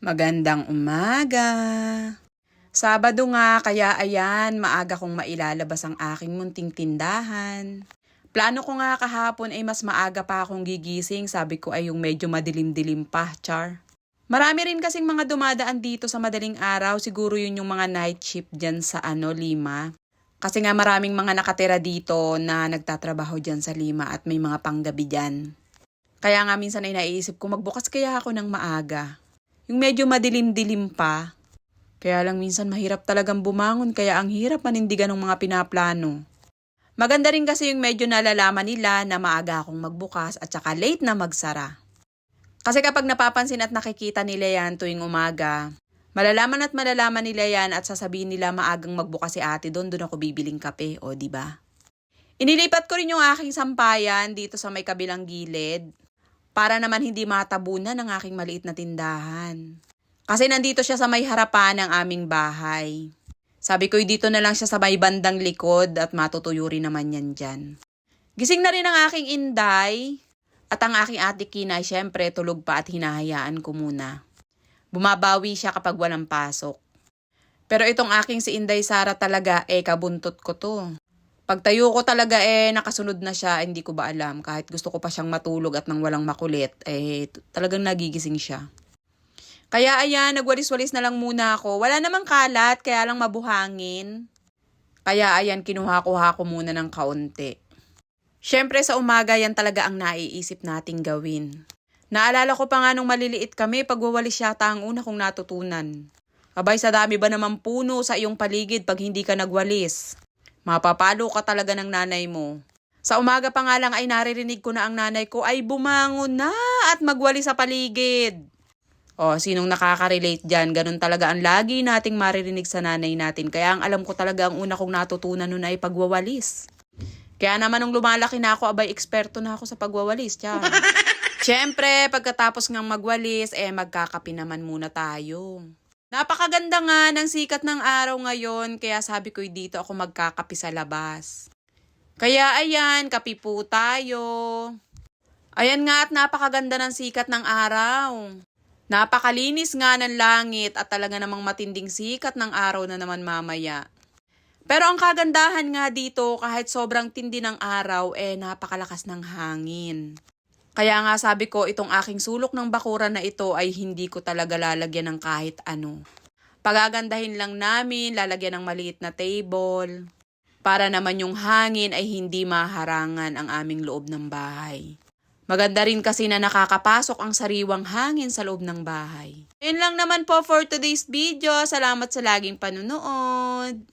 Magandang umaga. Sabado nga, kaya ayan, maaga kong mailalabas ang aking munting tindahan. Plano ko nga kahapon ay mas maaga pa akong gigising, sabi ko ay yung medyo madilim-dilim pa, char. Marami rin kasing mga dumadaan dito sa madaling araw, siguro yun yung mga night shift dyan sa Lima. Kasi nga maraming mga nakatira dito na nagtatrabaho dyan sa Lima at may mga panggabi dyan. Kaya nga minsan ay naiisip ko magbukas kaya ako ng maaga. Yung medyo madilim-dilim pa. Kaya lang minsan mahirap talagang bumangon kaya ang hirap manindigan ng mga pinaplano. Maganda rin kasi yung medyo nalalaman nila na maaga akong magbukas at saka late na magsara. Kasi kapag napapansin at nakikita nila yan tuwing umaga, malalaman nila yan at sasabihin nila maagang magbukas si ate doon ako bibiling kape, o diba? Inilipat ko rin yung aking sampayan dito sa may kabilang gilid para naman hindi matabunan ng aking maliit na tindahan. Kasi nandito siya sa may harapan ng aming bahay. Sabi ko dito na lang siya sa may bandang likod at matutuyo rin naman yan dyan. Gising na rin ang aking inday at ang aking ate Kina ay syempre tulog pa at hinahayaan ko muna. Bumabawi siya kapag walang pasok. Pero itong aking si Inday Sara talaga kabuntot ko to. Pagtayo ko talaga nakasunod na siya, hindi ko ba alam. Kahit gusto ko pa siyang matulog at nang walang makulit, talagang nagigising siya. Kaya ayan, nagwalis-walis na lang muna ako. Wala namang kalat, kaya lang mabuhangin. Kaya ayan, kinuha-kuha ko muna ng kaunti. Siyempre sa umaga yan talaga ang naiisip nating gawin. Naalala ko pa nga nung maliliit kami, pagwawalis yata ang una kong natutunan. Abay, sa dami ba naman puno sa iyong paligid pag hindi ka nagwalis? Mapapalo ka talaga ng nanay mo. Sa umaga pa nga lang ay naririnig ko na ang nanay ko ay bumangon na at magwalis sa paligid. O, sinong nakaka-relate dyan? Ganun talaga ang lagi nating maririnig sa nanay natin. Kaya ang alam ko talaga ang una kong natutunan nun ay pagwawalis. Kaya naman nung lumalaki na ako, abay, eksperto na ako sa pagwawalis. Siyempre, pagkatapos ngang magwalis, magkakape naman muna tayo. Napakaganda nga ng sikat ng araw ngayon, kaya sabi ko dito ako magkakape sa labas. Kaya ayan, kape po tayo. Ayan nga at napakaganda ng sikat ng araw. Napakalinis nga ng langit at talaga namang matinding sikat ng araw na naman mamaya. Pero ang kagandahan nga dito, kahit sobrang tindi ng araw, napakalakas ng hangin. Kaya nga sabi ko, itong aking sulok ng bakuran na ito ay hindi ko talaga lalagyan ng kahit ano. Pagagandahin lang namin, lalagyan ng maliit na table, para naman yung hangin ay hindi maharangan ang aming loob ng bahay. Maganda rin kasi na nakakapasok ang sariwang hangin sa loob ng bahay. Yun lang naman po for today's video. Salamat sa laging panunood.